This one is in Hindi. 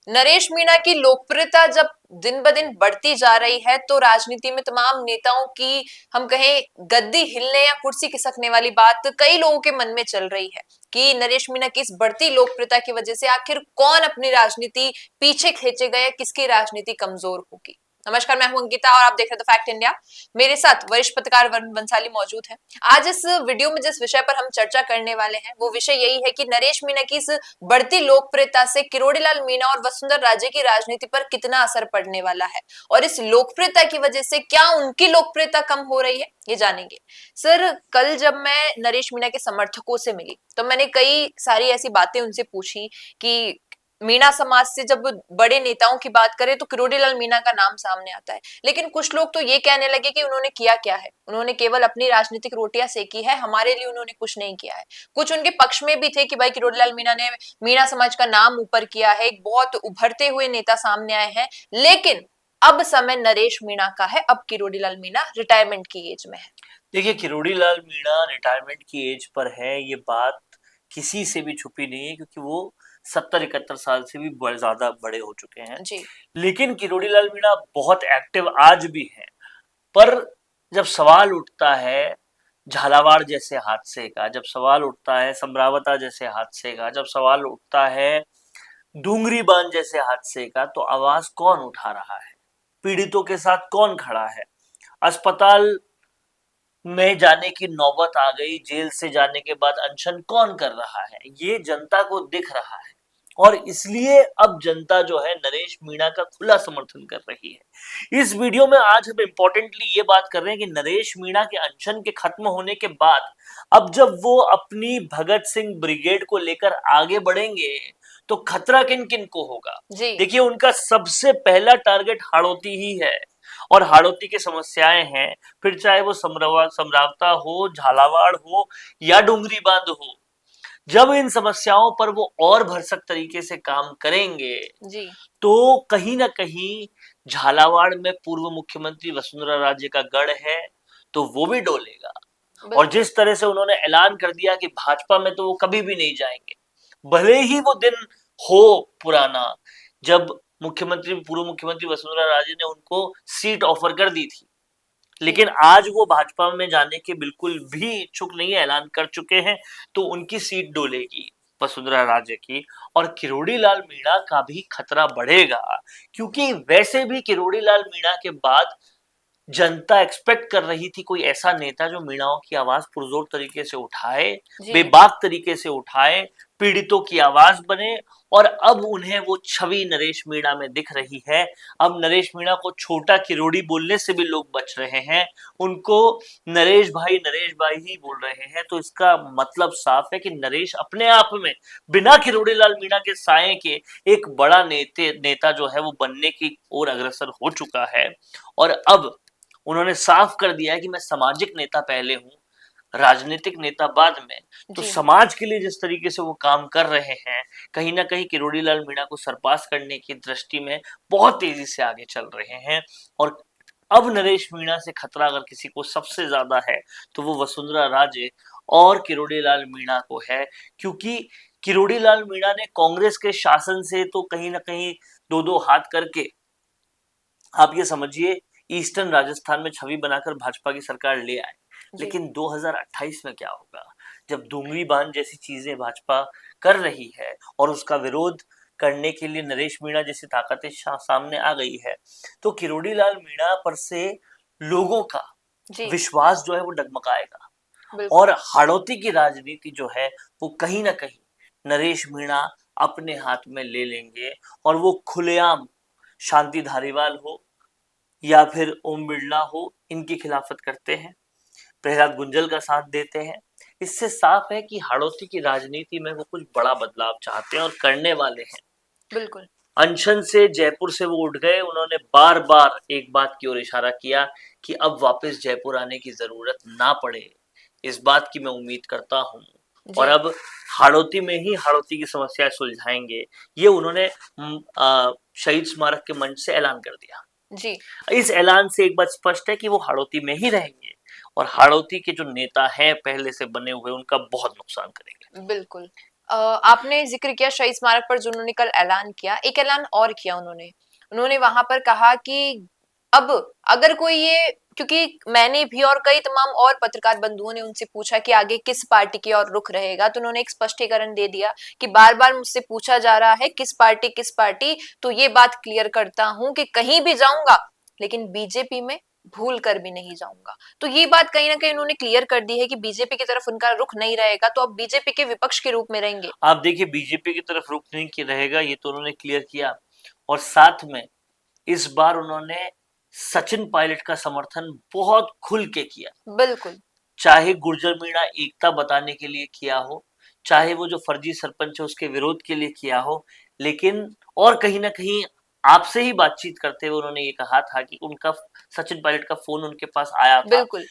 नरेश मीणा की लोकप्रियता जब दिन ब दिन बढ़ती जा रही है तो राजनीति में तमाम नेताओं की, हम कहें, गद्दी हिलने या कुर्सी खिसकने वाली बात कई लोगों के मन में चल रही है कि नरेश मीणा की इस बढ़ती लोकप्रियता की वजह से आखिर कौन अपनी राजनीति पीछे खींचेगा या किसकी राजनीति कमजोर होगी। नमस्कार, मैं हूं अंकिता और आप देख रहे हैं द फैक्ट इंडिया। मेरे साथ वरिष्ठ पत्रकार वरुण बंसाली मौजूद हैं। आज इस वीडियो में जिस विषय पर हम चर्चा करने वाले हैं वो विषय यही है कि नरेश मीणा की इस बढ़ती लोकप्रियता से किरोड़ीलाल मीणा और वसुंधरा राजे की राजनीति पर कितना असर पड़ने वाला है और इस लोकप्रियता की वजह से क्या उनकी लोकप्रियता कम हो रही है, ये जानेंगे। सर, कल जब मैं नरेश मीणा के समर्थकों से मिली तो मैंने कई सारी ऐसी बातें उनसे पूछी कि मीणा समाज से जब बड़े नेताओं की बात करें तो किरोड़ीलाल मीणा का नाम सामने आता है, लेकिन कुछ लोग तो ये कहने लगे कि उन्होंने किया क्या है, उन्होंने केवल अपनी राजनीतिक रोटियां सेकी है, हमारे लिए उन्होंने कुछ नहीं किया है। कुछ उनके पक्ष में भी थे कि भाई किरोड़ीलाल मीणा ने मीणा समाज का नाम ऊपर किया है, एक बहुत उभरते हुए नेता सामने आए हैं, लेकिन अब समय नरेश मीणा का है, अब किरोड़ीलाल मीणा रिटायरमेंट की एज में है। देखिए, किरोड़ीलाल मीणा रिटायरमेंट की एज पर है, ये बात किसी से भी छुपी नहीं है क्योंकि वो 70-71 साल से भी ज्यादा बड़े हो चुके हैं। जी। लेकिन किरोड़ीलाल मीणा बहुत एक्टिव आज भी हैं। पर जब सवाल उठता है झालावाड़ जैसे हादसे का, जब सवाल उठता है समरावता जैसे हादसे का, जब सवाल उठता है डूंगरी बांध जैसे हादसे का, तो आवाज कौन उठा रहा है? पीड़ितों के साथ कौन खड़ा है? अस्पताल में जाने की नौबत आ गई, जेल से जाने के बाद अनशन कौन कर रहा है? ये जनता को दिख रहा है और इसलिए अब जनता जो है नरेश मीणा का खुला समर्थन कर रही है। इस वीडियो में आज हम इंपॉर्टेंटली ये बात कर रहे हैं कि नरेश मीणा के अनशन के खत्म होने के बाद अब जब वो अपनी भगत सिंह ब्रिगेड को लेकर आगे बढ़ेंगे तो खतरा किन किन को होगा। जी। देखिए, उनका सबसे पहला टारगेट हाड़ौती ही है और हाड़ौती की समस्याएं हैं, फिर चाहे वो समरावता हो, झालावाड़ हो या डुंगरी बांध हो। जब इन समस्याओं पर वो और भरसक तरीके से काम करेंगे जी। तो कहीं ना कहीं झालावाड़ में पूर्व मुख्यमंत्री वसुंधरा राजे का गढ़ है, तो वो भी डोलेगा। और बिल्कुल। जिस तरह से उन्होंने ऐलान कर दिया कि भाजपा में तो वो कभी भी नहीं जाएंगे, भले ही वो दिन हो पुराना जब पूर्व मुख्यमंत्री वसुंधरा राजे ने उनको सीट ऑफर कर दी थी, जी। लेकिन आज वो भाजपा में जाने के बिल्कुल भी इच्छुक नहीं है, ऐलान कर चुके हैं। तो उनकी सीट डोलेगी वसुंधरा राजे की, और किरोड़ीलाल मीणा का भी खतरा बढ़ेगा क्योंकि वैसे भी किरोड़ीलाल मीणा के बाद जनता एक्सपेक्ट कर रही थी कोई ऐसा नेता जो मीणाओं की आवाज पुरजोर तरीके से उठाए, जी। बेबाक तरीके से उठाए, पीड़ितों की आवाज बने। और अब उन्हें वो छवि नरेश मीणा में दिख रही है। अब नरेश मीणा को छोटा किरोड़ी बोलने से भी लोग बच रहे हैं, उनको नरेश भाई ही बोल रहे हैं। तो इसका मतलब साफ है कि नरेश अपने आप में बिना किरोड़ीलाल मीणा के साए के एक बड़ा नेता जो है वो बनने की ओर अग्रसर हो चुका है। और अब उन्होंने साफ कर दिया है कि मैं सामाजिक नेता पहले हूं, राजनीतिक नेता बाद में। तो जी। समाज के लिए जिस तरीके से वो काम कर रहे हैं, कहीं ना कहीं किरोड़ीलाल मीणा को सरपास करने की दृष्टि में बहुत तेजी से आगे चल रहे हैं। और अब नरेश मीणा से खतरा अगर किसी को सबसे ज्यादा है तो वो वसुंधरा राजे और किरोड़ीलाल मीणा को है, क्योंकि किरोड़ीलाल मीणा ने कांग्रेस के शासन से तो कहीं ना कहीं दो दो हाथ करके, आप ये समझिए, ईस्टर्न राजस्थान में छवि बनाकर भाजपा की सरकार ले आए। जी। लेकिन 2028 में क्या होगा जब डूंगरी बांध जैसी चीजें भाजपा कर रही है और उसका विरोध करने के लिए नरेश मीणा जैसी ताकतें सामने आ गई है, तो किरोड़ीलाल मीणा पर से लोगों का जी। विश्वास जो है वो डगमगाएगा। बिल्कुल। और हाड़ौती की राजनीति जो है वो कहीं ना कहीं नरेश मीणा अपने हाथ में ले लेंगे। और वो खुलेआम शांति धारीवाल हो या फिर ओम बिरला हो, इनकी खिलाफत करते हैं, प्रहलाद गुंजल का साथ देते हैं। इससे साफ है कि हाड़ौती की राजनीति में वो कुछ बड़ा बदलाव चाहते हैं और करने वाले हैं। बिल्कुल। अनशन से जयपुर से वो उठ गए, उन्होंने बार बार एक बात की ओर इशारा किया कि अब वापस जयपुर आने की जरूरत ना पड़े, इस बात की मैं उम्मीद करता हूँ। और जी। अब हाड़ौती में ही हाड़ौती की समस्याएं सुलझाएंगे, ये उन्होंने शहीद स्मारक के मंच से ऐलान कर दिया। जी। इस ऐलान से एक बात स्पष्ट है कि वो हाड़ौती में ही रहेंगे और हाड़ौती के जो नेता हैं पहले से बने हुए, उनका बहुत नुकसान करेंगे। बिल्कुल। आपने जिक्र किया शहीद स्मारक पर जो उन्होंने कल ऐलान किया, एक ऐलान और किया उन्होंने। उन्होंने वहां पर कहा कि अब अगर कोई ये, क्योंकि मैंने भी और कई तमाम और पत्रकार बंधुओं ने उनसे पूछा कि आगे किस पार्टी की ओर रुख रहेगा, तो उन्होंने एक स्पष्टीकरण दे दिया कि बार बार मुझसे पूछा जा रहा है किस पार्टी, तो ये बात क्लियर करता हूं कि कहीं भी जाऊंगा लेकिन बीजेपी में भूल कर भी नहीं जाऊंगा। तो ये बात कहीं ना कहीं उन्होंने क्लियर कर दी है कि बीजेपी की तरफ उनका रुख नहीं रहेगा, तो अब बीजेपी के विपक्ष के रूप में रहेंगे। आप देखिए बीजेपी की तरफ रुख नहीं कि रहेगा, ये तो उन्होंने क्लियर किया। और साथ में इस बार उन्होंने सचिन पायलट का समर्थन बहुत खुल के किया, बिल्कुल। चाहे गुर्जर मीणा एकता बताने के लिए किया हो, चाहे वो जो फर्जी सरपंच है उसके विरोध के लिए किया हो, लेकिन और कहीं ना कहीं आपसे ही बातचीत करते हुए उन्होंने ये कहा था कि उनका सचिन पायलट का फोन उनके पास आया था। बिल्कुल।